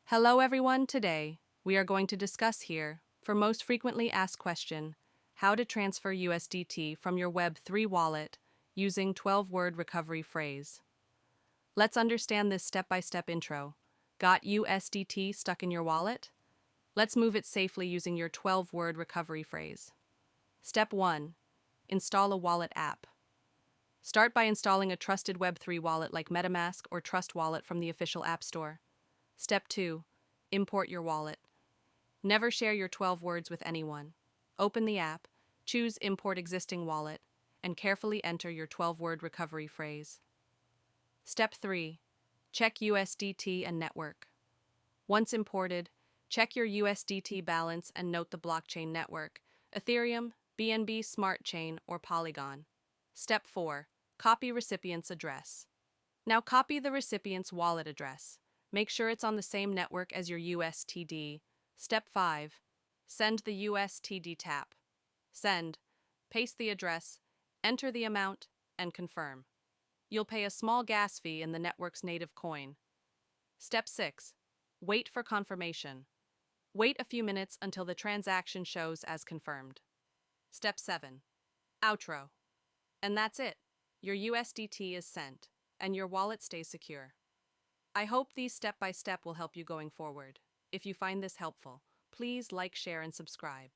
Hello everyone, today we are going to discuss here, for most frequently asked question, how to transfer USDT from your Web3 wallet using 12-word recovery phrase. Let's understand this step-by-step intro. Got USDT stuck in your wallet? Let's move it safely using your 12-word recovery phrase. Step 1. Install a wallet app. Start by installing a trusted Web3 wallet like MetaMask or Trust Wallet from the official App Store. Step 2. Import your wallet. Never share your 12 words with anyone. Open the app, choose Import Existing Wallet, and carefully enter your 12-word recovery phrase. Step 3. Check USDT and network. Once imported, check your USDT balance and note the blockchain network, Ethereum, BNB Smart Chain, or Polygon. Step 4. Copy recipient's address. Now copy the recipient's wallet address. Make sure it's on the same network as your USTD. Step 5. Send the USTD tap. Send. Paste the address, enter the amount, and confirm. You'll pay a small gas fee in the network's native coin. Step 6. Wait for confirmation. Wait a few minutes until the transaction shows as confirmed. Step 7. Outro. And that's it. Your USDT is sent, and your wallet stays secure. I hope these step-by-step will help you going forward. If you find this helpful, please like, share, and subscribe.